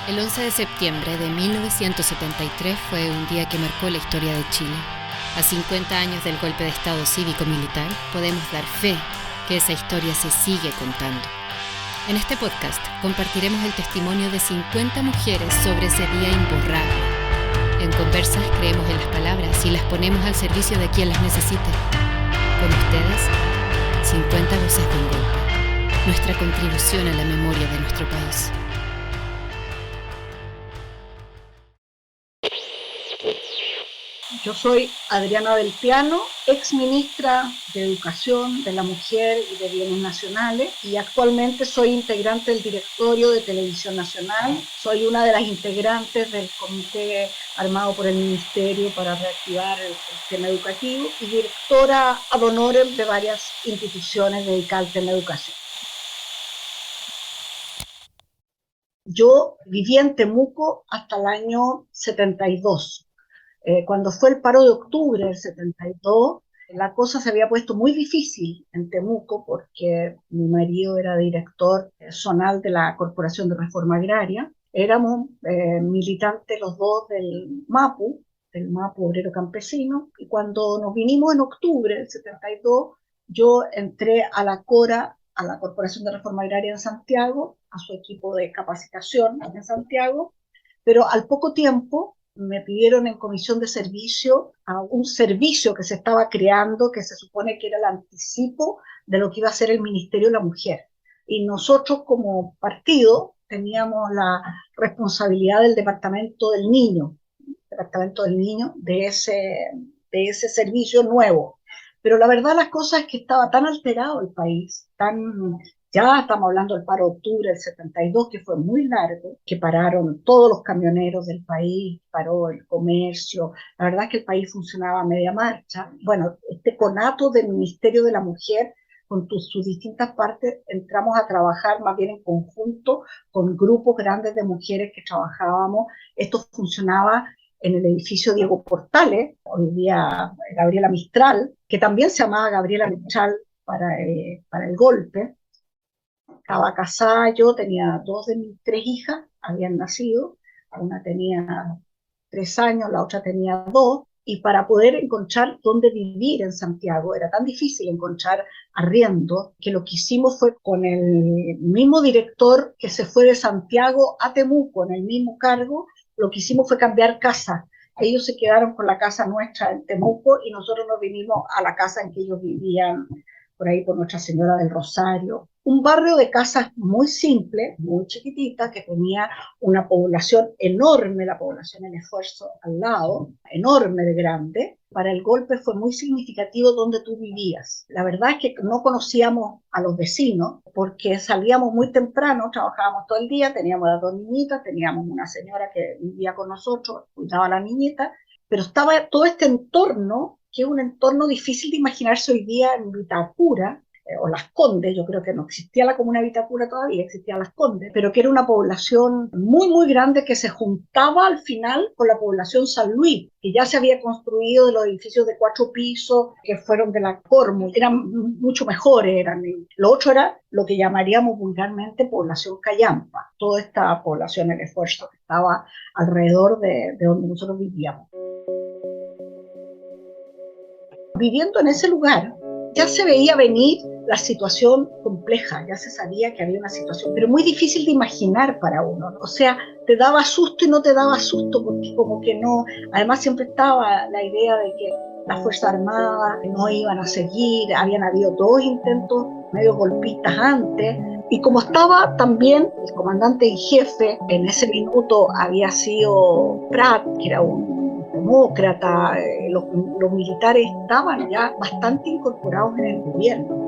El 11 de septiembre de 1973 fue un día que marcó la historia de Chile. A 50 años del golpe de Estado cívico-militar, podemos dar fe que esa historia se sigue contando. En este podcast compartiremos el testimonio de 50 mujeres sobre ese día imborrable. En Conversas creemos en las palabras y las ponemos al servicio de quien las necesite. Con ustedes, 50 voces de un golpe. Nuestra contribución a la memoria de nuestro país. Yo soy Adriana del Piano, ex ministra de Educación, de la Mujer y de Bienes Nacionales, y actualmente soy integrante del directorio de Televisión Nacional. Soy una de las integrantes del comité armado por el Ministerio para reactivar el sistema educativo y directora ad honorem de varias instituciones dedicadas al tema de educación. Yo viví en Temuco hasta el año 72. Cuando fue el paro de octubre del 72, la cosa se había puesto muy difícil en Temuco porque mi marido era director zonal de la Corporación de Reforma Agraria. Éramos militantes los dos del MAPU Obrero Campesino, y cuando nos vinimos en octubre del 72, yo entré a la CORA, a la Corporación de Reforma Agraria en Santiago, a su equipo de capacitación en Santiago, pero al poco tiempo me pidieron en comisión de servicio a un servicio que se estaba creando, que se supone que era el anticipo de lo que iba a ser el Ministerio de la Mujer. Y nosotros como partido teníamos la responsabilidad del Departamento del Niño de ese servicio nuevo. Pero la verdad las cosas es que estaba tan alterado el país, ya estamos hablando del paro de octubre del 72, que fue muy largo, que pararon todos los camioneros del país, paró el comercio. La verdad es que el país funcionaba a media marcha. Bueno, este conato del Ministerio de la Mujer, con sus distintas partes, entramos a trabajar más bien en conjunto con grupos grandes de mujeres que trabajábamos. Esto funcionaba en el edificio Diego Portales, hoy día Gabriela Mistral, que también se llamaba Gabriela Mistral para el golpe. Estaba casada, yo tenía 2 de mis 3 hijas, habían nacido, una tenía 3 años, la otra tenía 2, y para poder encontrar dónde vivir en Santiago, era tan difícil encontrar arriendo, que lo que hicimos fue con el mismo director que se fue de Santiago a Temuco, en el mismo cargo, lo que hicimos fue cambiar casa. Ellos se quedaron con la casa nuestra en Temuco y nosotros nos vinimos a la casa en que ellos vivían, por ahí por Nuestra Señora del Rosario. Un barrio de casas muy simple, muy chiquitita, que tenía una población enorme, la población El Esfuerzo al lado, enorme de grande. Para el golpe fue muy significativo donde tú vivías. La verdad es que no conocíamos a los vecinos porque salíamos muy temprano, trabajábamos todo el día, teníamos las 2 niñitas, teníamos una señora que vivía con nosotros, cuidaba a la niñita, pero estaba todo este entorno, que es un entorno difícil de imaginarse hoy día en Vitacura, o Las Condes. Yo creo que no existía la comuna de Vitacura todavía, existía Las Condes, pero que era una población muy, muy grande que se juntaba al final con la población San Luis, que ya se había construido de los edificios de 4 pisos, que fueron de la Cormu, eran mucho mejores. Lo otro era lo que llamaríamos vulgarmente población Callampa, toda esta población El Esfuerzo que estaba alrededor de donde nosotros vivíamos. Viviendo en ese lugar, ya se veía venir la situación compleja, ya se sabía que había una situación, pero muy difícil de imaginar para uno, ¿no? O sea, te daba susto y no te daba susto, porque como que no, además siempre estaba la idea de que las Fuerzas Armadas no iban a seguir, habían habido 2 intentos medio golpistas antes, y como estaba también el comandante en jefe, en ese minuto había sido Prat, que era un demócrata, los militares estaban ya bastante incorporados en el gobierno.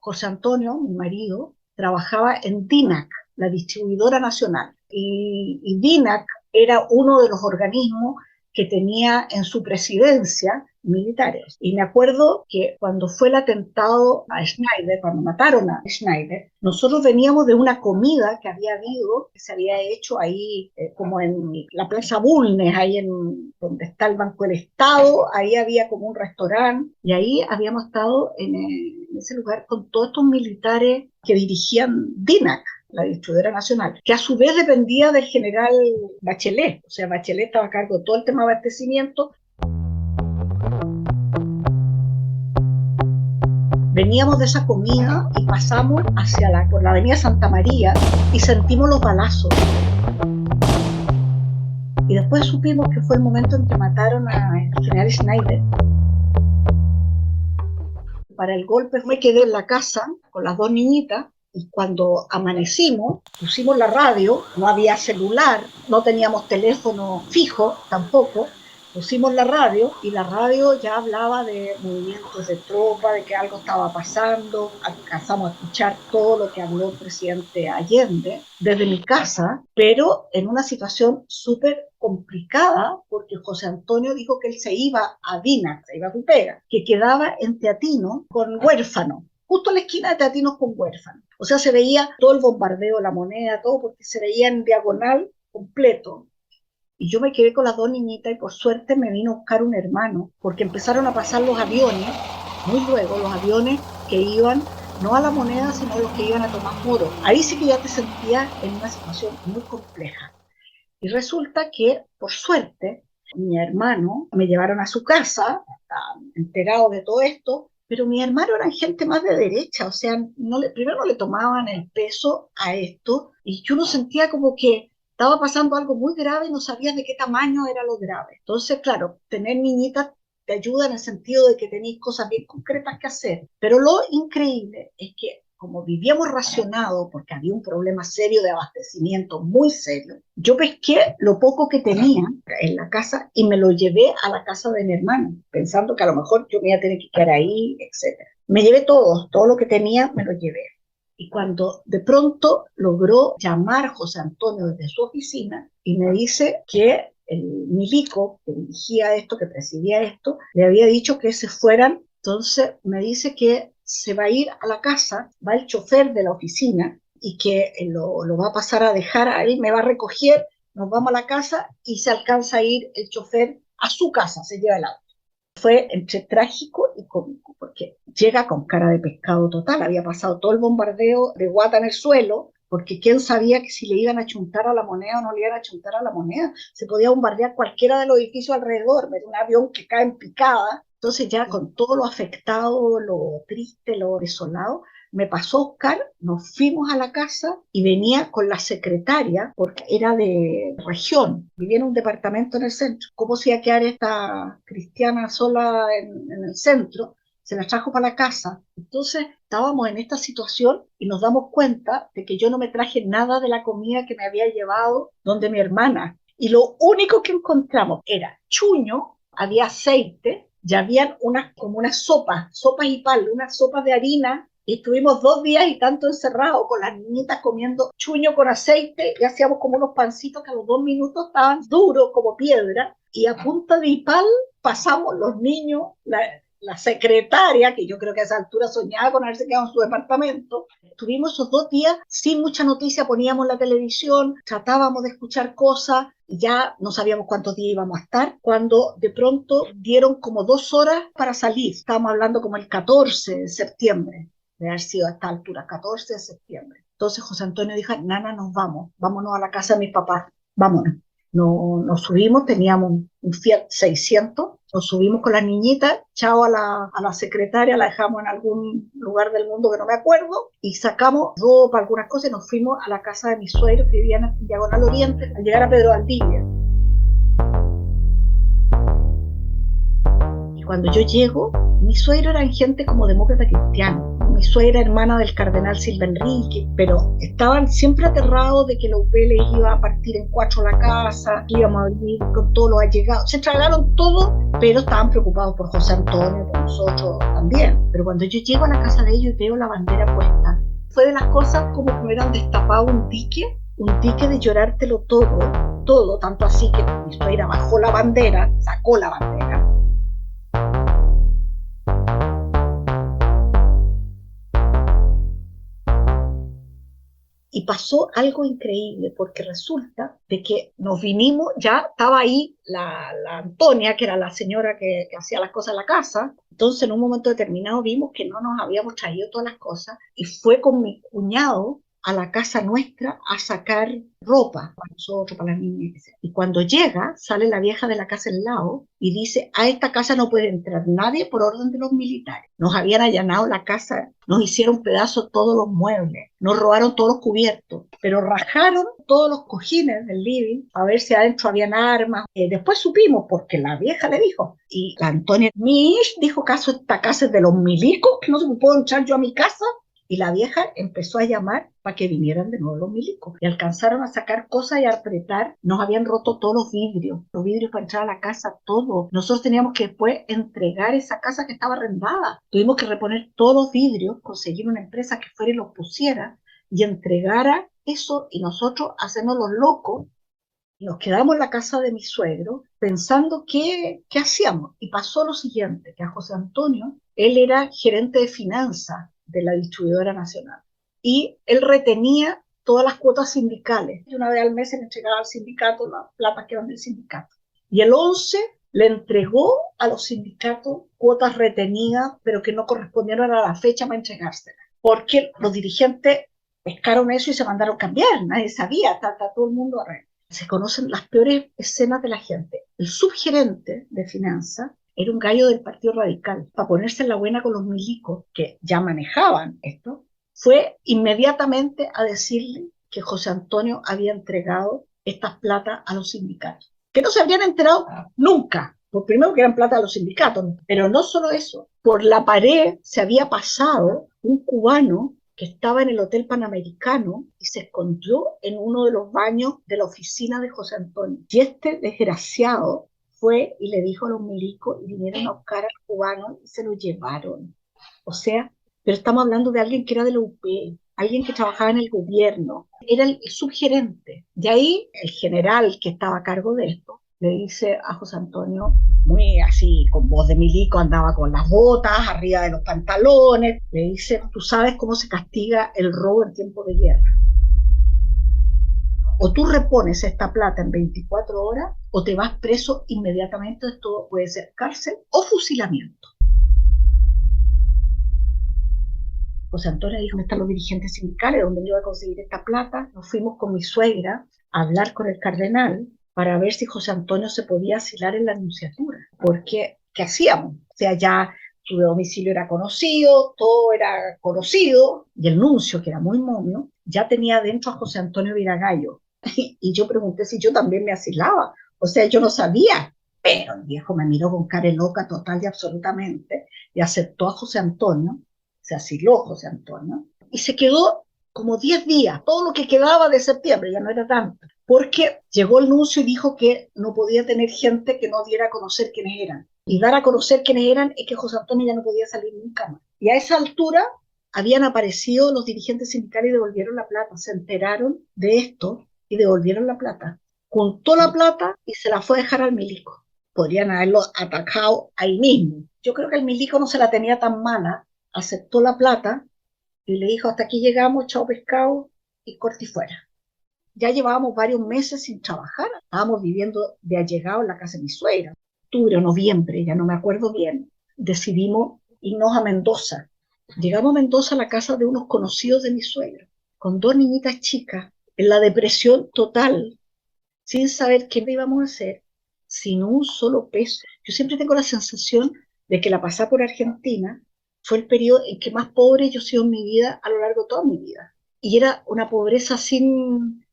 José Antonio, mi marido, trabajaba en DINAC, la distribuidora nacional, y DINAC era uno de los organismos que tenía en su presidencia militares. Y me acuerdo que cuando fue el atentado a Schneider, cuando mataron a Schneider, nosotros veníamos de una comida que había habido, que se había hecho ahí, como en la Plaza Bulnes, ahí en donde está el Banco del Estado, ahí había como un restaurante, y ahí habíamos estado en ese lugar con todos estos militares que dirigían DINAC, la distribuidora nacional, que a su vez dependía del general Bachelet. O sea, Bachelet estaba a cargo de todo el tema de abastecimiento. Veníamos de esa comida y pasamos por la avenida Santa María y sentimos los balazos. Y después supimos que fue el momento en que mataron al general Schneider. Para el golpe me quedé en la casa con las dos niñitas. Y cuando amanecimos, pusimos la radio, no había celular, no teníamos teléfono fijo tampoco, pusimos la radio y la radio ya hablaba de movimientos de tropa, de que algo estaba pasando, alcanzamos a escuchar todo lo que habló el presidente Allende desde mi casa, pero en una situación súper complicada, porque José Antonio dijo que él se iba a Dina, se iba a Tupega, que quedaba en Teatino con Huérfano, justo en la esquina de Teatinos con Huérfano. O sea, se veía todo el bombardeo, la moneda, todo, porque se veía en diagonal completo. Y yo me quedé con las dos niñitas y por suerte me vino a buscar un hermano, porque empezaron a pasar los aviones, muy luego, los aviones que iban no a la moneda, sino los que iban a Tomás Moro. Ahí sí que ya te sentías en una situación muy compleja. Y resulta que, por suerte, mi hermano me llevaron a su casa, enterado de todo esto, pero mi hermano eran gente más de derecha, o sea, primero no le tomaban el peso a esto, y yo no sentía como que estaba pasando algo muy grave y no sabías de qué tamaño era lo grave. Entonces, claro, tener niñitas te ayuda en el sentido de que tenéis cosas bien concretas que hacer, pero lo increíble es que como vivíamos racionados, porque había un problema serio de abastecimiento, muy serio, yo pesqué lo poco que tenía en la casa y me lo llevé a la casa de mi hermano, pensando que a lo mejor yo me iba a tener que quedar ahí, etc. Me llevé todo lo que tenía me lo llevé. Y cuando de pronto logró llamar José Antonio desde su oficina y me dice que el milico que dirigía esto, que presidía esto, le había dicho que se fueran. Entonces me dice que se va a ir a la casa, va el chofer de la oficina y que lo va a pasar a dejar a él, me va a recoger, nos vamos a la casa y se alcanza a ir el chofer a su casa, se lleva el auto. Fue entre trágico y cómico, porque llega con cara de pescado total, había pasado todo el bombardeo de guata en el suelo, porque quién sabía que si le iban a chuntar a la moneda o no le iban a chuntar a la moneda, se podía bombardear cualquiera de los edificios alrededor, ver un avión que cae en picada. Entonces ya con todo lo afectado, lo triste, lo desolado, me pasó a buscar, nos fuimos a la casa y venía con la secretaria, porque era de región, vivía en un departamento en el centro. ¿Cómo se iba a quedar esta cristiana sola en el centro? Se la trajo para la casa. Entonces estábamos en esta situación y nos damos cuenta de que yo no me traje nada de la comida que me había llevado donde mi hermana. Y lo único que encontramos era chuño, había aceite, ya habían como unas sopas y pal, unas sopas de harina, y estuvimos 2 días y tanto encerrados con las niñitas comiendo chuño con aceite y hacíamos como unos pancitos que a los 2 minutos estaban duros como piedra, y a punta de pal pasamos los niños, la secretaria, que yo creo que a esa altura soñaba con haberse quedado en su departamento. Estuvimos esos 2 días sin mucha noticia, poníamos la televisión, tratábamos de escuchar cosas, ya no sabíamos cuántos días íbamos a estar, cuando de pronto dieron como 2 horas para salir. Estábamos hablando como el 14 de septiembre, de haber sido a esta altura, 14 de septiembre. Entonces José Antonio dijo, Nana, nos vamos, vámonos a la casa de mis papás, vámonos. Nos subimos, teníamos un Fiat 600, nos subimos con las niñitas, chao a la secretaria, la dejamos en algún lugar del mundo que no me acuerdo, y sacamos ropa, algunas cosas, y nos fuimos a la casa de mis suegros que vivían en Diagonal Oriente, al llegar a Pedro Valdivia. Y cuando yo llego, mis suegros eran gente como demócrata cristiana. Mi suegra hermana del cardenal Silva Enrique, pero estaban siempre aterrados de que la UP les iba a partir en 4 la casa, que íbamos a vivir con todos los allegados. Se tragaron todo, pero estaban preocupados por José Antonio, por nosotros también. Pero cuando yo llego a la casa de ellos y veo la bandera puesta, fue de las cosas como que me hubieran destapado un dique de llorártelo todo, tanto así que mi suegra bajó la bandera, sacó la bandera, pasó algo increíble, porque resulta de que nos vinimos, ya estaba ahí la Antonia, que era la señora que hacía las cosas en la casa. Entonces en un momento determinado vimos que no nos habíamos traído todas las cosas y fue con mi cuñado a la casa nuestra a sacar ropa para nosotros, para las niñas. Y cuando llega, sale la vieja de la casa al lado y dice: a esta casa no puede entrar nadie por orden de los militares. Nos habían allanado la casa, nos hicieron pedazos todos los muebles, nos robaron todos los cubiertos, pero rajaron todos los cojines del living a ver si adentro habían armas. Después supimos, porque la vieja le dijo, y la Antonia Mish dijo: ¿caso esta casa es de los milicos, que no se me puedo entrar yo a mi casa? Y la vieja empezó a llamar para que vinieran de nuevo los milicos. Y alcanzaron a sacar cosas y a apretar. Nos habían roto todos los vidrios para entrar a la casa, todo. Nosotros teníamos que después entregar esa casa que estaba arrendada. Tuvimos que reponer todos los vidrios, conseguir una empresa que fuera y los pusiera y entregara eso, y nosotros hacernos los locos. Y nos quedamos en la casa de mi suegro pensando qué hacíamos. Y pasó lo siguiente, que a José Antonio, él era gerente de finanzas de la distribuidora nacional. Y él retenía todas las cuotas sindicales. Y una vez al mes se le entregaba al sindicato las platas que eran del sindicato. Y el 11 le entregó a los sindicatos cuotas retenidas, pero que no correspondieron a la fecha para entregárselas. Porque los dirigentes pescaron eso y se mandaron cambiar. Nadie sabía, está todo el mundo arreglado. Se conocen las peores escenas de la gente. El subgerente de finanzas era un gallo del Partido Radical. Para ponerse en la buena con los milicos, que ya manejaban esto, fue inmediatamente a decirle que José Antonio había entregado estas platas a los sindicatos, que no se habían enterado nunca, por primero que eran plata a los sindicatos, pero no solo eso, por la pared se había pasado un cubano que estaba en el Hotel Panamericano y se escondió en uno de los baños de la oficina de José Antonio. Y este desgraciado fue y le dijo a los milicos, y vinieron a buscar al cubano y se lo llevaron. O sea, pero estamos hablando de alguien que era de la UP, alguien que trabajaba en el gobierno, era el subgerente. De ahí el general que estaba a cargo de esto le dice a José Antonio, muy así, con voz de milico, andaba con las botas arriba de los pantalones, le dice: tú sabes cómo se castiga el robo en tiempo de guerra. O tú repones esta plata en 24 horas o te vas preso inmediatamente. Esto puede ser cárcel o fusilamiento. José Antonio dijo: ¿dónde están los dirigentes sindicales? ¿Dónde yo iba a conseguir esta plata? Nos fuimos con mi suegra a hablar con el cardenal para ver si José Antonio se podía asilar en la nunciatura. Porque, ¿qué hacíamos? O sea, ya su domicilio era conocido, todo era conocido, y el nuncio, que era muy momio, ya tenía adentro a José Antonio Viragallo. Y yo pregunté si yo también me asilaba. O sea, yo no sabía. Pero el viejo me miró con cara loca total y absolutamente y aceptó a José Antonio. Se asiló José Antonio y se quedó como 10 días, todo lo que quedaba de septiembre, ya no era tanto, porque llegó el nuncio y dijo que no podía tener gente que no diera a conocer quiénes eran. Y dar a conocer quiénes eran es que José Antonio ya no podía salir nunca más. Y a esa altura habían aparecido los dirigentes sindicales y devolvieron la plata. Se enteraron de esto y devolvieron la plata. Juntó la plata y se la fue a dejar al milico. Podrían haberlo atacado ahí mismo. Yo creo que el milico no se la tenía tan mala, aceptó la plata y le dijo: hasta aquí llegamos, chao pescado, y corte y fuera. Ya llevábamos varios meses sin trabajar, estábamos viviendo de allegado en la casa de mi suegra. Octubre o noviembre, ya no me acuerdo bien, decidimos irnos a Mendoza. Llegamos a Mendoza, a la casa de unos conocidos de mi suegra, con 2 niñitas chicas, en la depresión total, sin saber qué íbamos a hacer, sin un solo peso. Yo siempre tengo la sensación de que la pasada por Argentina fue el periodo en que más pobre yo he sido en mi vida a lo largo de toda mi vida. Y era una pobreza sin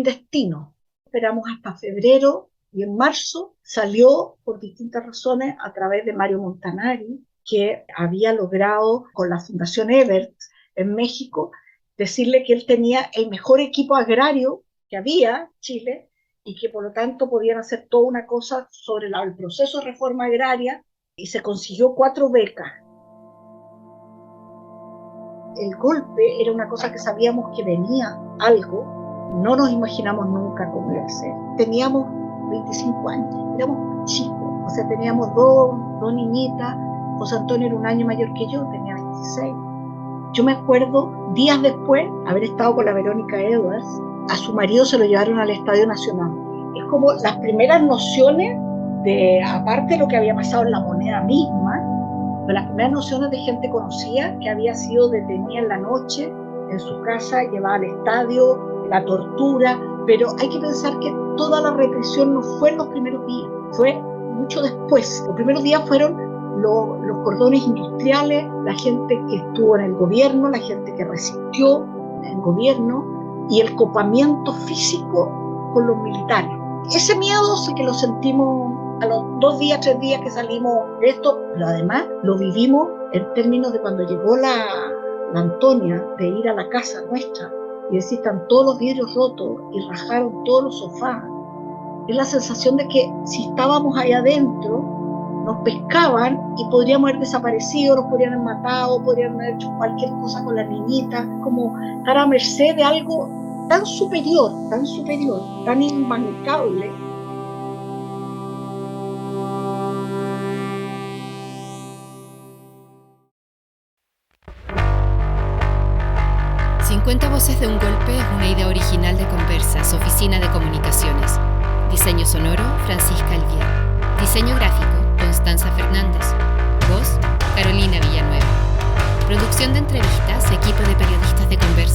destino. Esperamos hasta febrero y en marzo salió, por distintas razones, a través de Mario Montanari, que había logrado con la Fundación Ebert en México decirle que él tenía el mejor equipo agrario que había en Chile y que por lo tanto podían hacer toda una cosa sobre el proceso de reforma agraria, y se consiguió 4 becas. El golpe era una cosa que sabíamos que venía algo, no nos imaginamos nunca cómo iba a ser. Teníamos 25 años, éramos chicos, o sea, teníamos dos niñitas. José Antonio era un año mayor que yo, tenía 26. Yo me acuerdo, días después, haber estado con la Verónica Edwards, a su marido se lo llevaron al Estadio Nacional. Es como las primeras nociones de, aparte de lo que había pasado en la moneda misma, de las primeras nociones de gente conocida que había sido detenida en la noche, en su casa, llevada al estadio, la tortura, pero hay que pensar que toda la represión no fue en los primeros días, fue mucho después. Los primeros días fueron los cordones industriales, la gente que estuvo en el gobierno, la gente que resistió en el gobierno y el copamiento físico con los militares. Ese miedo sí que lo sentimos a los 2 días, 3 días que salimos de esto, pero además lo vivimos en términos de cuando llegó la Antonia, de ir a la casa nuestra y decir, están todos los vidrios rotos y rajaron todos los sofás. Es la sensación de que si estábamos ahí adentro, nos pescaban y podríamos haber desaparecido, nos podrían haber matado, podrían haber hecho cualquier cosa con la niñita, como estar a merced de algo tan superior, tan inmancable. «50 voces de un golpe» es una idea original de Conversas, Oficina de Comunicaciones. Diseño sonoro, Francisca Alvier. Diseño gráfico, Constanza Fernández. Voz, Carolina Villanueva. Producción de entrevistas, equipo de periodistas de Conversas.